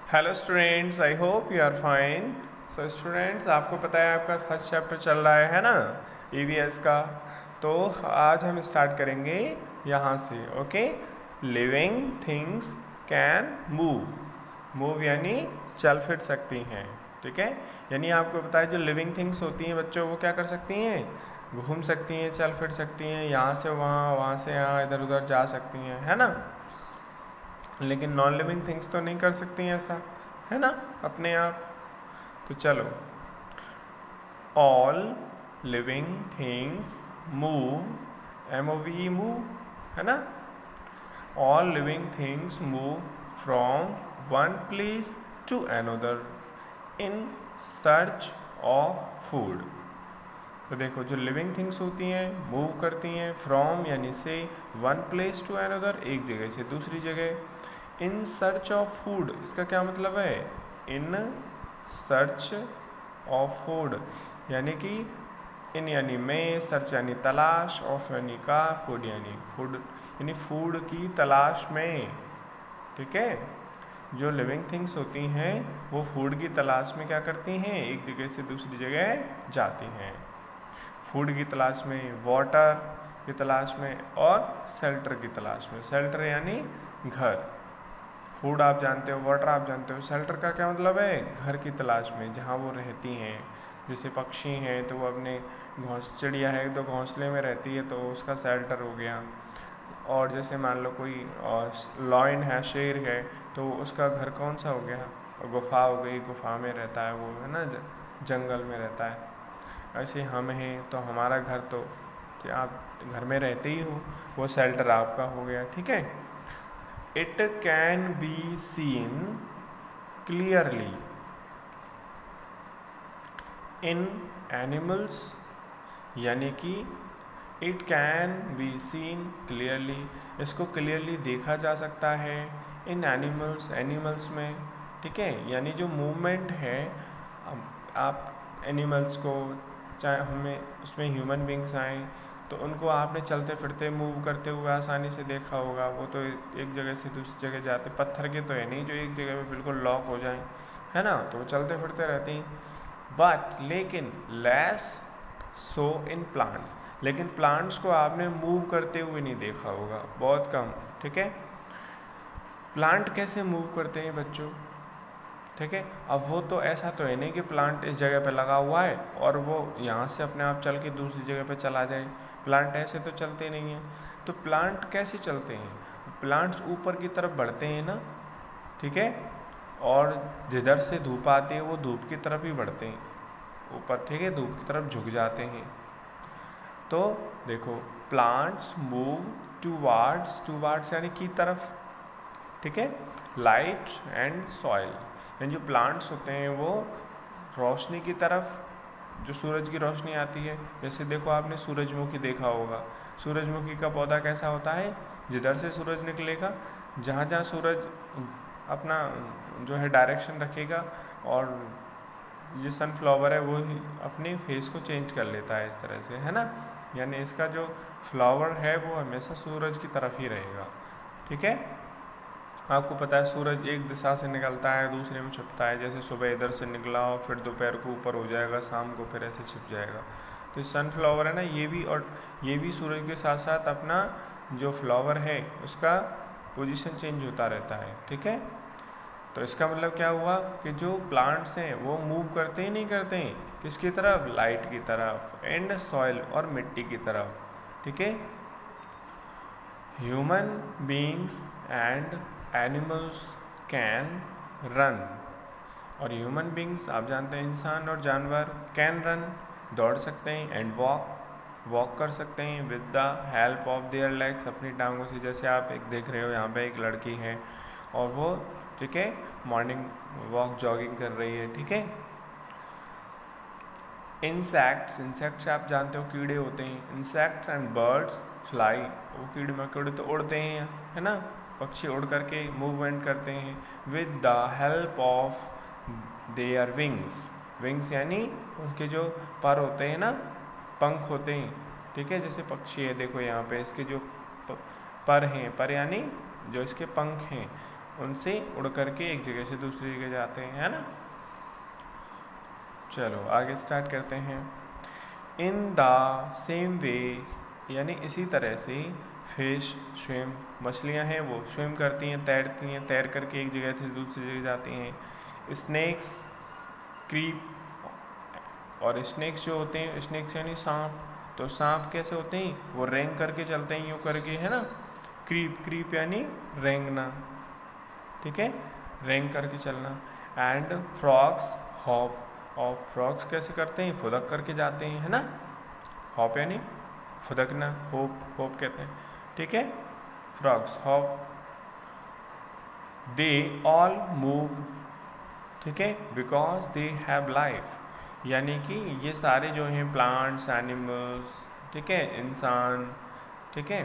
Hello students, I hope you are fine. So students, आपको पता है आपका फर्स्ट चैप्टर चल रहा है ना, ईवीएस का। तो आज हम स्टार्ट करेंगे यहाँ से। Okay, living things can move. Move यानी चल फिर सकती हैं, ठीक है। यानी आपको पता है जो लिविंग थिंग्स होती हैं बच्चों, वो क्या कर सकती हैं, घूम सकती हैं, चल फिर सकती हैं, यहाँ से वहाँ, वहाँ से यहाँ, इधर उधर जा सकती हैं, है ना। लेकिन नॉन लिविंग थिंग्स तो नहीं कर सकती हैं ऐसा, है ना, अपने आप। तो चलो, all living things move, MOVE move, है ना। All living things move from one place to another in search of food. तो देखो, जो लिविंग थिंग्स होती हैं मूव करती हैं फ्रॉम यानी से, वन प्लेस टू अनदर एक जगह से दूसरी जगह, इन सर्च ऑफ फूड। इसका क्या मतलब है, इन सर्च ऑफ फूड, यानी कि इन यानी में, सर्च यानी तलाश, ऑफ यानी का, फूड यानी फूड की तलाश में, ठीक है। जो लिविंग थिंग्स होती हैं वो फूड की तलाश में क्या करती हैं, एक जगह से दूसरी जगह जाती हैं। फूड की तलाश में, वाटर की तलाश में, और शेल्टर की तलाश में। शेल्टर यानी घर। फूड आप जानते हो, वाटर आप जानते हो, शेल्टर का क्या मतलब है, घर की तलाश में, जहाँ वो रहती हैं। जैसे पक्षी हैं तो वो अपने चिड़िया है तो घोंसले में रहती है, तो उसका शेल्टर हो गया। और जैसे मान लो कोई लॉयन है, शेर है, तो उसका घर कौन सा हो गया, गुफा हो गई, गुफा में रहता है वो, है ना, जंगल में रहता है। ऐसे हम हैं तो हमारा घर तो आप घर में रहते ही हो, वो शेल्टर आपका हो गया, ठीक है। It can be seen clearly in animals, यानी कि it can be seen clearly, इसको क्लियरली देखा जा सकता है इन एनिमल्स, एनिमल्स में, ठीक है। यानी जो मूवमेंट है, आप एनिमल्स को, चाहे हमें उसमें ह्यूमन बींग्स आए तो उनको आपने चलते फिरते मूव करते हुए आसानी से देखा होगा। वो तो एक जगह से दूसरी जगह जाते, पत्थर के तो है नहीं जो एक जगह पे बिल्कुल लॉक हो जाए, है ना, तो वो चलते फिरते रहते हैं। बट लेकिन लेस सो इन प्लांट्स, लेकिन प्लांट्स को आपने मूव करते हुए नहीं देखा होगा, बहुत कम, ठीक है। प्लांट कैसे मूव करते हैं बच्चों, ठीक है। अब वो तो ऐसा तो है नहीं कि प्लांट इस जगह पे लगा हुआ है और वो यहाँ से अपने आप चल के दूसरी जगह पे चला जाए। प्लांट ऐसे तो चलते नहीं हैं। तो प्लांट कैसे चलते हैं, प्लांट्स ऊपर की तरफ बढ़ते हैं ना, ठीक है, और जिधर से धूप आती है वो धूप की तरफ ही बढ़ते हैं ऊपर, ठीक है, धूप की तरफ झुक जाते हैं। तो देखो, प्लांट्स मूव टूवार्ड्स यानी की तरफ, ठीक है, लाइट एंड सॉइल, यानी जो प्लांट्स होते हैं वो रोशनी की तरफ, जो सूरज की रोशनी आती है, जैसे देखो आपने सूरजमुखी देखा होगा। सूरजमुखी का पौधा कैसा होता है, जिधर से सूरज निकलेगा, जहाँ जहाँ सूरज अपना जो है डायरेक्शन रखेगा, और ये सनफ्लावर है वो अपने फेस को चेंज कर लेता है इस तरह से, है ना। यानी इसका जो फ्लावर है वो हमेशा सूरज की तरफ ही रहेगा, ठीक है। आपको पता है सूरज एक दिशा से निकलता है दूसरे में छुपता है, जैसे सुबह इधर से निकला और फिर दोपहर को ऊपर हो जाएगा, शाम को फिर ऐसे छिप जाएगा। तो सनफ्लावर है ना, ये भी, और ये भी सूरज के साथ साथ अपना जो फ्लावर है उसका पोजीशन चेंज होता रहता है, ठीक है। तो इसका मतलब क्या हुआ कि जो प्लांट्स हैं वो मूव करते ही नहीं करते हैं, किसकी तरफ, लाइट की तरफ, एंड सॉइल और मिट्टी की तरफ, ठीक है। Human beings and animals can run, और ह्यूमन बींग्स आप जानते हैं इंसान और जानवर, कैन रन दौड़ सकते हैं, एंड वॉक कर सकते हैं with the help of their legs, अपनी टांगों से। जैसे आप एक देख रहे हो यहाँ पे एक लड़की है और वो, ठीक है, मॉर्निंग वॉक जॉगिंग कर रही है, ठीक है। इंसेक्ट्स आप जानते हो कीड़े होते हैं, इंसेक्ट्स एंड बर्ड्स फ्लाई, वो कीड़े मकोड़े तो उड़ते हैं, है ना, पक्षी उड़ करके मूवमेंट करते हैं with the help of their wings यानी उनके जो पर होते हैं ना, पंख होते हैं, ठीक है। जैसे पक्षी है, देखो यहाँ पे इसके जो पर हैं, पर यानी जो इसके पंख हैं, उनसे उड़ करके एक जगह से दूसरी जगह जाते हैं, है ना। चलो आगे स्टार्ट करते हैं। इन द सेम वे, यानी इसी तरह से फिश स्विम, मछलियाँ हैं वो स्विम करती हैं, तैरती हैं, तैर करके एक जगह से दूसरी जगह जाती हैं। स्नेक्स क्रीप, और स्नेक्स जो होते हैं, स्नेक्स यानी सांप, तो सांप कैसे होते हैं, वो रेंग करके चलते हैं, यूँ करके, है ना। क्रीप, क्रीप यानी रेंगना, ठीक है, रेंग करके चलना। एंड फ्रॉग्स हॉप, और फ्रॉग्स कैसे करते हैं, फुदक करके जाते हैं, है ना। हॉप यानी फुदकना, होप, होप कहते हैं, ठीक है। Frogs hop, they all move, ठीक है, बिकॉज दे हैव लाइफ, यानी कि ये सारे जो हैं प्लांट्स, एनिमल्स, ठीक है, इंसान, ठीक है,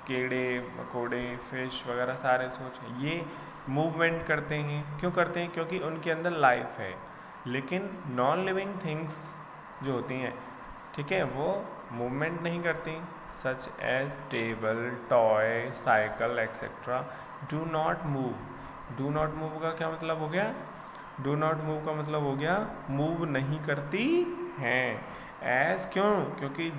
कीड़े मकोड़े, फिश वगैरह सारे सोच, ये मूवमेंट करते हैं। क्यों करते हैं, क्योंकि उनके अंदर लाइफ है। लेकिन नॉन लिविंग थिंग्स जो होती हैं, ठीक है, वो मूवमेंट नहीं करती, such as table, toy, cycle etcetera do not move. Do not move का क्या मतलब हो गया, डू नॉट मूव का मतलब हो गया मूव नहीं करती हैं। एज, क्यों, क्योंकि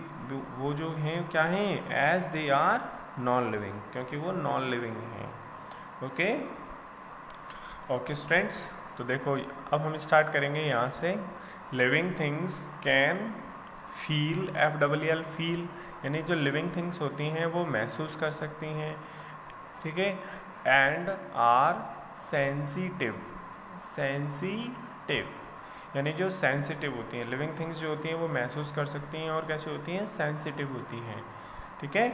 वो जो हैं क्या हैं, as they are non living, क्योंकि वो नॉन लिविंग हैं। ओके ओके स्टूडेंट्स, तो देखो अब हम स्टार्ट करेंगे यहाँ से। Living things can feel, FEEL, feel, यानी जो लिविंग थिंग्स होती हैं वो महसूस कर सकती हैं, ठीक है। एंड आर सेंसिटिव, सेंसिटिव यानी जो सेंसिटिव होती हैं, लिविंग थिंग्स जो होती हैं वो महसूस कर सकती हैं, और कैसे होती हैं, सेंसिटिव होती हैं, ठीक है।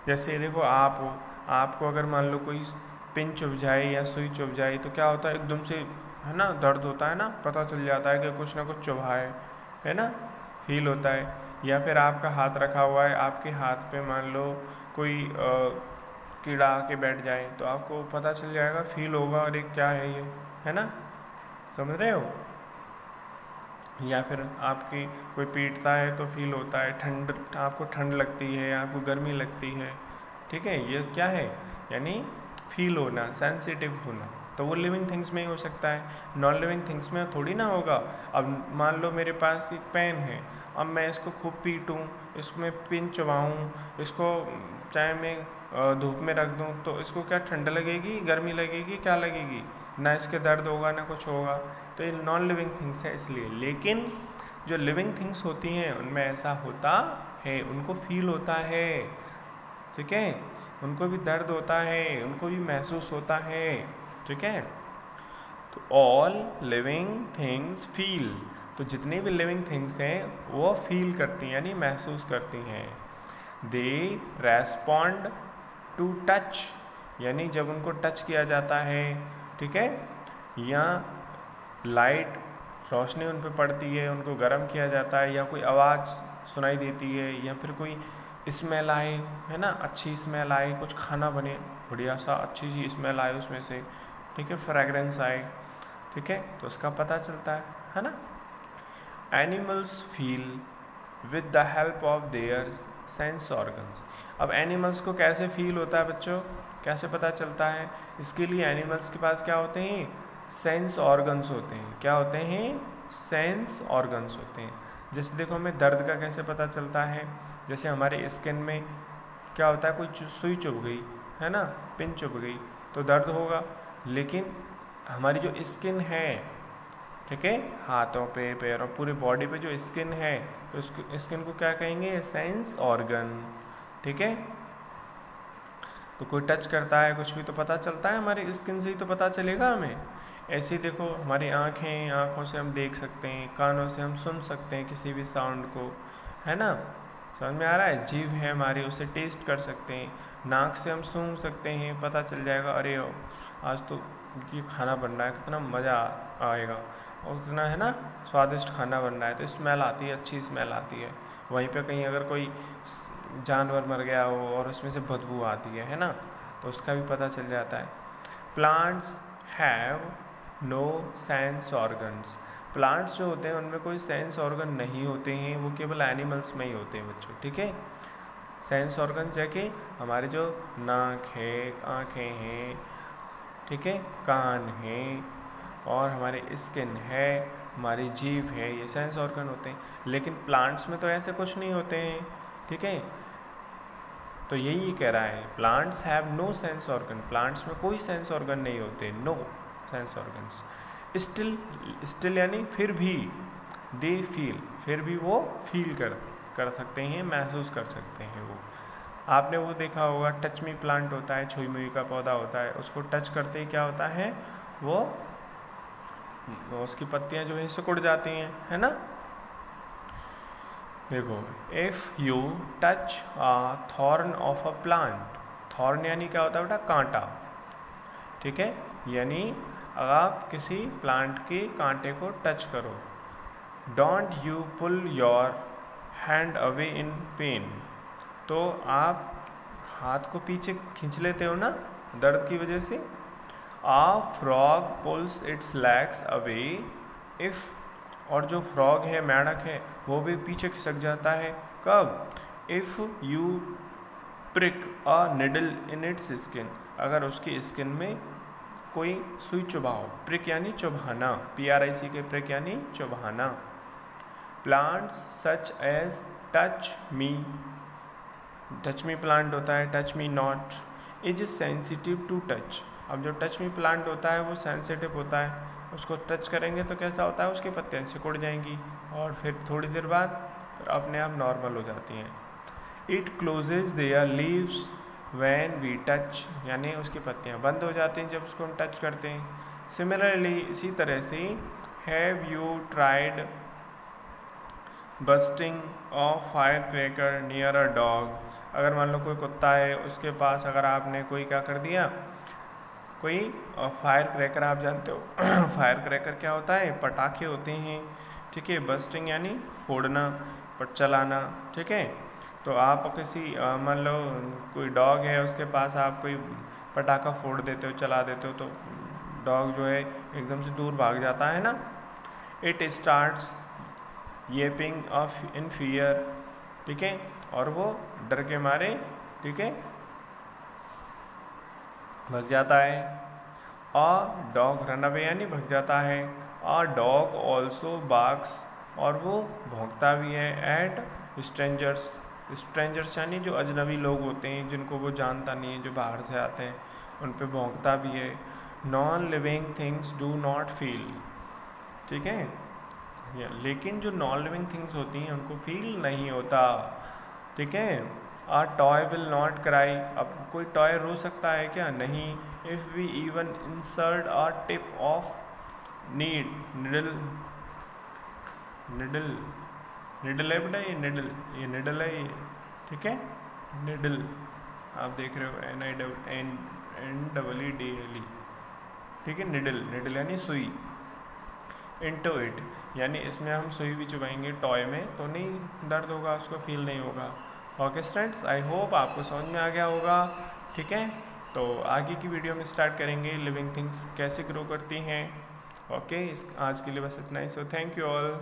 जैसे देखो आपको अगर मान लो कोई पिन चुभ जाए या सुई चुभ जाए तो क्या होता है, एकदम से, है ना, दर्द होता है ना, पता चल जाता है कि कुछ ना कुछ चुभा है ना, फील होता है। या फिर आपका हाथ रखा हुआ है, आपके हाथ पे मान लो कोई कीड़ा आके बैठ जाए तो आपको पता चल जाएगा, फील होगा, अरे क्या है ये, है ना, समझ रहे हो। या फिर आपकी कोई पीटता है तो फील होता है, ठंड, आपको ठंड लगती है, आपको गर्मी लगती है, ठीक है, ये क्या है, यानी फील होना, सेंसिटिव होना। तो वो लिविंग थिंग्स में ही हो सकता है, नॉन लिविंग थिंग्स में थोड़ी ना होगा। अब मान लो मेरे पास एक पेन है, अब मैं इसको खूब पीटूँ, इसमें पिन चबाऊँ, इसको चाहे मैं धूप में रख दूँ, तो इसको क्या ठंड लगेगी, गर्मी लगेगी, क्या लगेगी, ना इसके दर्द होगा ना कुछ होगा। तो ये नॉन लिविंग थिंग्स है इसलिए। लेकिन जो लिविंग थिंग्स होती हैं उनमें ऐसा होता है, उनको फील होता है, ठीक है, उनको भी दर्द होता है, उनको भी महसूस होता है, ठीक है। तो ऑल लिविंग थिंग्स फील, तो जितनी भी लिविंग थिंग्स हैं वो फील करती हैं, यानी महसूस करती हैं। दे रेस्पॉन्ड टू टच, यानी जब उनको टच किया जाता है, ठीक है, या लाइट, रोशनी उन पर पड़ती है, उनको गर्म किया जाता है, या कोई आवाज़ सुनाई देती है, या फिर कोई स्मेल आए, है ना, अच्छी स्मेल आए, कुछ खाना बने बढ़िया सा, अच्छी सी स्मेल आए उसमें से, ठीक है, फ्रेगरेंस आए, ठीक है, तो उसका पता चलता है ना। Animals feel with the help of their sense organs. अब एनिमल्स को कैसे फील होता है बच्चों, कैसे पता चलता है, इसके लिए एनिमल्स के पास क्या होते हैं, सेंस ऑर्गन्स होते हैं। क्या होते हैं, सेंस ऑर्गन्स होते हैं। जैसे देखो हमें दर्द का कैसे पता चलता है, जैसे हमारे स्किन में क्या होता है, कोई सुई चुभ गई, है ना, पिन चुभ गई तो दर्द होगा। लेकिन हमारी जो स्किन है, ठीक है, हाथों पे, पैरों, पूरे बॉडी पे जो स्किन है, तो उसको स्किन को क्या कहेंगे, सेंस ऑर्गन, ठीक है। तो कोई टच करता है कुछ भी तो पता चलता है, हमारी स्किन से ही तो पता चलेगा हमें। ऐसे ही देखो हमारी आँखें, आँखों से हम देख सकते हैं, कानों से हम सुन सकते हैं किसी भी साउंड को, है ना, समझ में आ रहा है। जीभ है हमारी, उसे टेस्ट कर सकते हैं। नाक से हम सूंघ सकते हैं, पता चल जाएगा, अरे आज तो ये खाना बन रहा है, कितना मज़ा आएगा, और कितना, है ना, स्वादिष्ट खाना बन रहा है, तो स्मेल आती है, अच्छी स्मेल आती है। वहीं पे कहीं अगर कोई जानवर मर गया हो और उसमें से बदबू आती है ना, तो उसका भी पता चल जाता है। Plants have no sense organs. Plants जो होते हैं उनमें कोई सेंस ऑर्गन नहीं होते हैं, वो केवल एनिमल्स में ही होते हैं बच्चों, ठीक है। सेंस ऑर्गन जैसे हमारे जो नाक है, आँखें हैं, ठीक है, कान है और हमारे स्किन है, हमारी जीभ है, ये सेंस ऑर्गन होते हैं। लेकिन प्लांट्स में तो ऐसे कुछ नहीं होते हैं, ठीक है। तो यही कह रहा है, plants have no sense organ, plants में कोई सेंस ऑर्गन नहीं होते, नो सेंस ऑर्गन्स। स्टिल यानी फिर भी, दे फील, फिर भी वो फील कर सकते हैं, महसूस कर सकते हैं वो। आपने वो देखा होगा, टच मी प्लांट होता है, छुई मुई का पौधा होता है, उसको टच करते ही क्या होता है, वो उसकी पत्तियां जो है सिकुड़ जाती हैं, है ना। देखो, if you touch a thorn of a plant, thorn यानी क्या होता है बेटा, कांटा, ठीक है। यानी अगर आप किसी प्लांट के कांटे को टच करो, don't you pull your hand away in pain, तो आप हाथ को पीछे खींच लेते हो ना दर्द की वजह से। A frog pulls its legs away if, और जो फ्रॉग है, मेंढक है, वो भी पीछे खिसक जाता है, कब, if you prick a needle in its skin, अगर उसकी स्किन में कोई सुई चुभाओ, प्रिक यानी चुभाना, PRIC के प्रिक यानी चुभाना। Plants such as touch me plant होता है, touch me not is sensitive to touch. अब जो टच मी प्लांट होता है वो सेंसिटिव होता है, उसको टच करेंगे तो कैसा होता है, उसकी पत्तियाँ सिकुड़ जाएंगी और फिर थोड़ी देर बाद अपने आप नॉर्मल हो जाती हैं। It closes their leaves when we touch, यानी उसकी पत्तियाँ बंद हो जाती हैं जब उसको हम टच करते हैं। सिमिलरली, इसी तरह से, have you tried bursting of fire cracker near a dog, अगर मान लो कोई कुत्ता है, उसके पास अगर आपने कोई क्या कर दिया, कोई फायर क्रैकर, आप जानते हो फायर क्रैकर क्या होता है, पटाखे होते हैं, ठीक है। बस्टिंग यानी फोड़ना, चलाना, ठीक है। तो आप किसी मान लो कोई डॉग है, उसके पास आप कोई पटाखा फोड़ देते हो, चला देते हो, तो डॉग जो है एकदम से दूर भाग जाता है ना। It starts yapping off in fear, ठीक है, और वो डर के मारे, ठीक है, भग जाता है। अ डॉग रन अवे यानी भग जाता है। अ डॉग ऑल्सो बार्क्स, और वो भौंकता भी है, एट स्ट्रेंजर्स, स्ट्रेंजर्स यानी जो अजनबी लोग होते हैं, जिनको वो जानता नहीं है, जो बाहर से आते हैं, उन पे भौंकता भी है। Non living things do not feel, ठीक है, लेकिन जो नॉन लिविंग थिंग्स होती हैं उनको फील नहीं होता, ठीक है। A toy will not cry, अब कोई टॉय रो सकता है क्या, नहीं। If we even insert a tip of needle है बेटा, ये निडल है ये, ठीक है, निडल, आप देख रहे हो, NIDDLE, ठीक है, निडल यानी सुई। इनटू इट, यानी इसमें हम सुई भी चुभाएंगे टॉय में, तो नहीं दर्द होगा, उसको फील नहीं होगा। ओके स्टूडेंट्स, आई होप आपको समझ में आ गया होगा, ठीक है। तो आगे की वीडियो में स्टार्ट करेंगे लिविंग थिंग्स कैसे ग्रो करती हैं। ओके, आज के लिए बस इतना ही। So thank you all.